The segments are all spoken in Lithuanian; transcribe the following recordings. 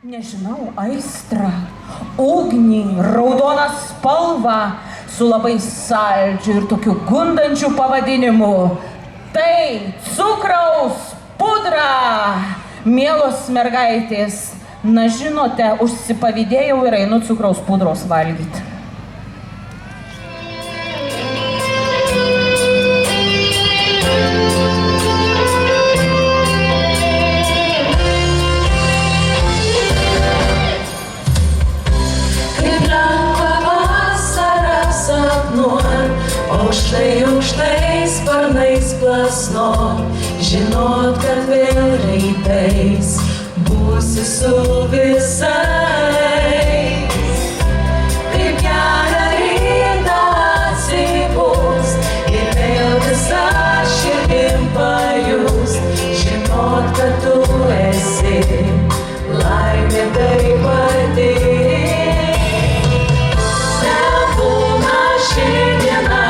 Nežinau, aistra, ugnį, raudoną spalvą, su labai saldžiu ir tokiu gundančiu pavadinimu. Tai cukraus pudra. Mielos mergaitės, na žinote, užsipavydėjau ir einu cukraus pudros valgyti. Aukštai sparnais plasno, žinot, kad vėl rytais būsi su visais. Kaip gerą rytą atsibust ir vėl visą širdim pajust, žinot, kad tu esi laimė taip arti. Nebūna ši diena,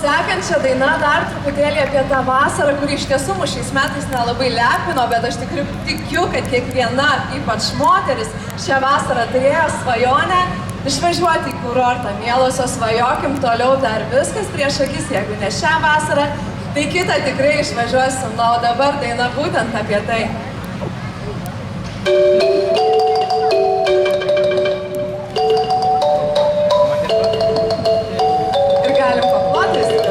Sekančia daina dar truputėlį apie tą vasarą, kuri iš tiesų mus šiais metais nelabai lepino, bet aš tikrai tikiu, kad kiekviena, ypač moteris, šią vasarą turėjo svajonę išvažiuoti į kurortą. Mielosios, svajokim toliau, dar viskas prieš akis, jeigu ne šią vasarą, tai kitą tikrai išvažiuosim. Na, o dabar daina būtent apie tai. Ir galim paploti visi.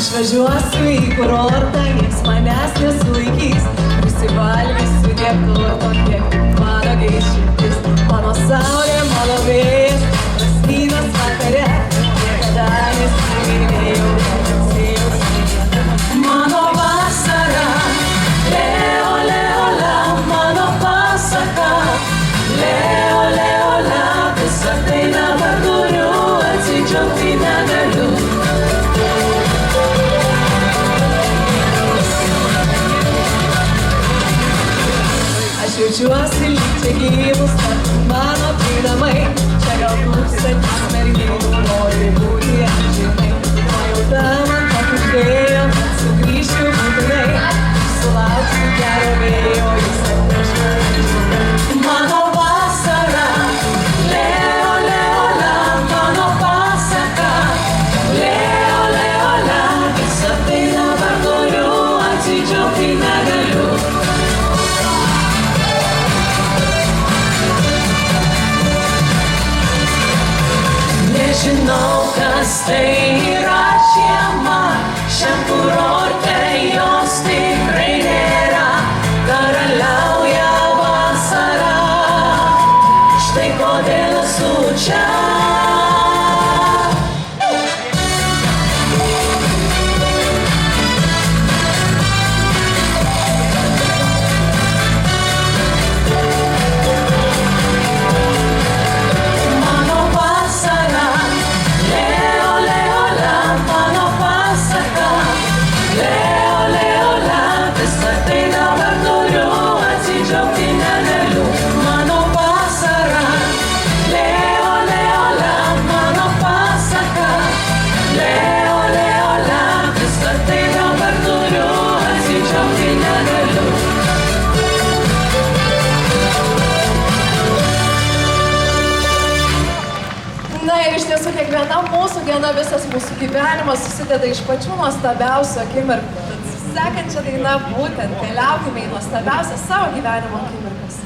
Išvažiuosiu į kurortą, nieks manęs nesulaikys, prisivalgysiu kiek tu ir tokie, mano geišintis, mano saulė, mano vėjas, praskynas vakare, niekada nesigailėjau, Mano vasara, leo, leo, la, mano pasaka, leo, leo, la, visą tai dabar turiu, atsidžiaugti negaliu. Aš jaučiuosi lyg čia gyvus, mano pridamai, čia gal tūkstantis merginų nori būti amžinai. Nuojauta man pakužėjo, sugrįšiu būtinai, sulauksiu gero vėjo, jis atneš man. Mano vasara, leo, leo, la, mano pasaka, leo, leo, la, visą tai dabar turiu, atsidžiaugti negaliu. Nežinau, kas tai yra žiema, šiam kurorte jos tikrai nėra, karaliauja vasara, štai kodėl esu čia. Mano vasara, leo, leo, la, mano pasaka, leo, leo, la, visą tai dabar turiu, atsidžiaugti negaliu. Mano vasara, leo, leo, la, mano pasaka, leo, leo, la, visą tai dabar turiu, atsidžiaugti negaliu. Na ir iš tiesų kiekviena mūsų diena, visas mūsų gyvenimas susideda iš pačių nuostabiausių akimirkų. Tad sekančia daina būtent keliaukime į nuostabiausias savo gyvenimo akimirkas.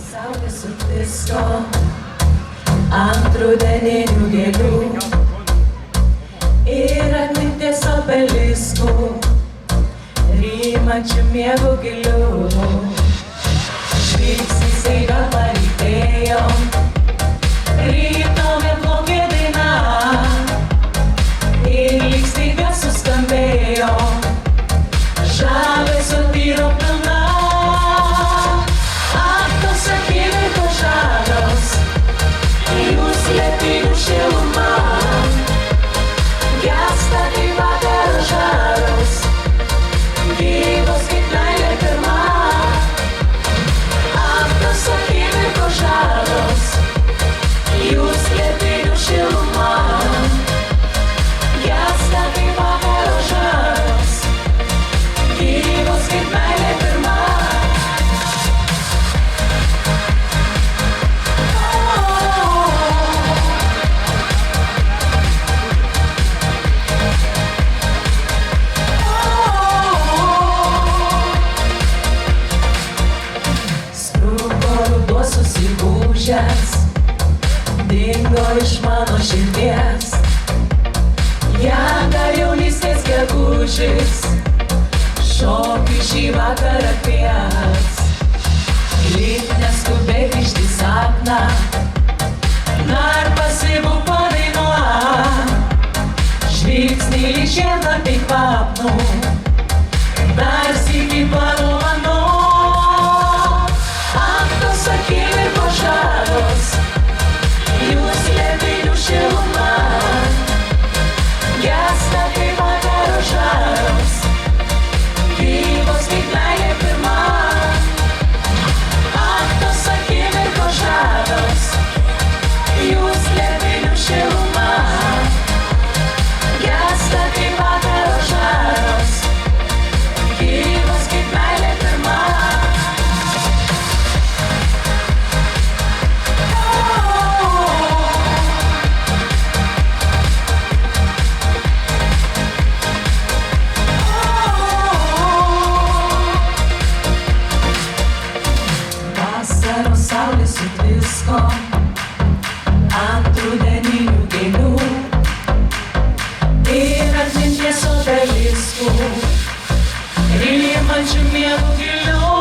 Saulės sutvisko ant rudeninių gėlių ir atminties obeliskų, rymančių miegų gilių. Žvilgsnis staiga palytėjo, ryto vėl plaukė daina ir lyg staiga suskambėjo, žavesio tyro pilna. Ak, tos akimirkos žavios, jų slėpinių šiluma, gęsta kaip vakaro žaros, gyvos kaip meilė pirma. Ak, tos akimirkos žavios, jų slėpinių šiluma, gęsta kaip vakaro žaros, gyvos kaip meilė pirma. Spruko ruduo susigūžęs, dingo iš mano širdies, jam dar jaunystės gegužis, šokių šį vakarą kvies. Lyg neskubiai grįžti į sapną, dar pasibūk padainuok, žvilgsnį lyg žemėlapį kvapnų, dar sykį padovanok. Ak, tos akimirkos žavios, jų slėpinių šiluma, gęsta kaip vakaro žaros, gyvos kaip meilė pirma. Ak, tos akimirkos žavios, jų slėpinių šiluma, gęsta kaip vakaro žaros, gyvos kaip meilė pirma. Vasaros saulės sutvisko ant rudeninių gėlių ir atminties obeliskų, rymančių miegų gilių.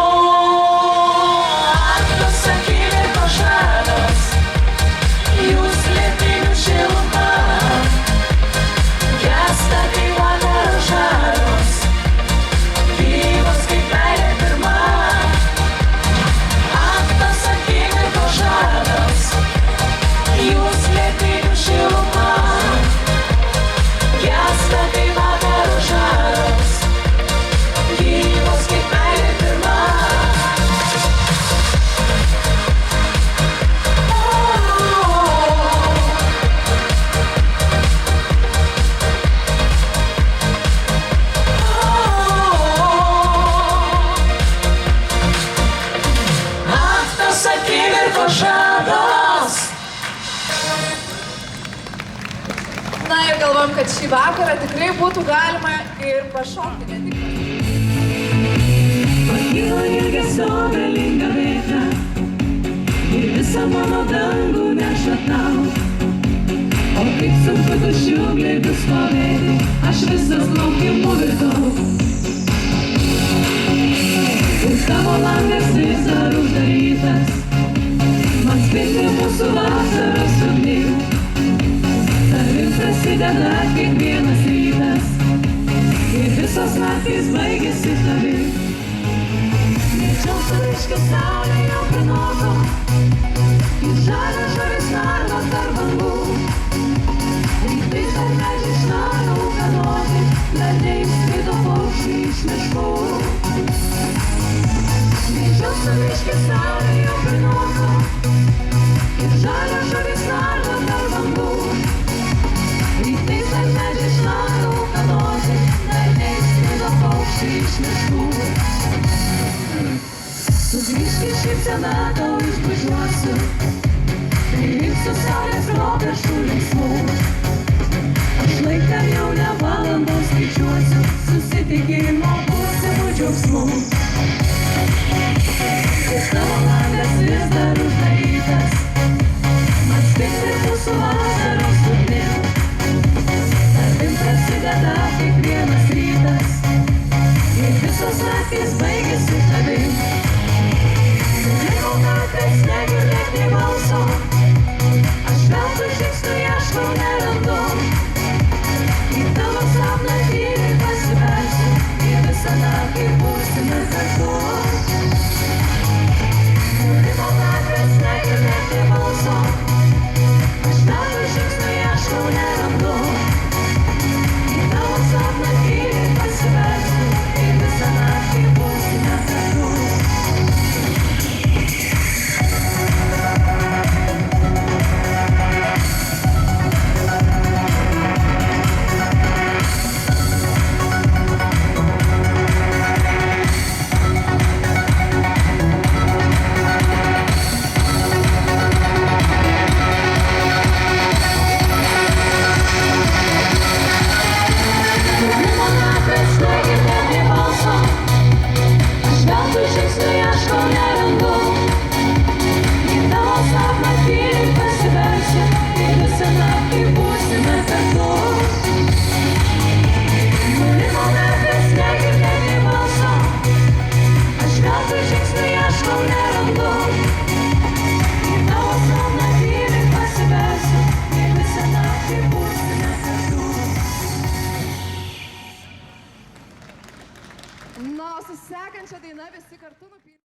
galvojom, kad šį vakarą tikrai būtų galima ir pašokti ne tik. Pakilo ilgesio galinga vėtra ir visą mano dangų neša tau. O kaip sunku tuščių glėbių stovėti, aš visas laukimu virtau. Už tavo langas vis dar uždarytas, man spindi mūsų vasaros ugnių. Tavim prasideda kiekvienas rytas ir visos naktys baigėsi tavim. Didžiausia ryški saulė jau pranoko ir žalia žuvis nardo tarp bangų. Rytais dar medžiai šnara ūkanoti, dar neišskrido paukščiai iš miškų. Didžiausia ryški saulė jau pranoko ir žalia žuvis nardo tarp bangų. Rytais dar medžiai šnara ūkanoti, dar neišskrido paukščiai iš miškų. Sugrįžti šypseną tau išbužiuosiu, priimsiu saulės properšų linksmų. Aš laiką jau ne valandos skaičiuosiu, susitikimo būsimų džiaugsmų. Ir tavo langas vis dar uždarytas, man spindi mūsų vasaros ugnių. Tavim prasideda kiekvienas rytas ir visos naktys baigėsi tavim. Liko kartais negirdėti balso, aš veltui žingsnių ieškau nerandu. Į tavo sapną tyliai pasibelsiu ir visą naktį būsime kartu. Liko kartais negirdėti balso, aš veltui žingsnių ieškau nerandu. Į tavo sapną tyliai pasibelsiu ir visą naktį būsime kartu. Aš veltui žingsnių ieškau nerandu.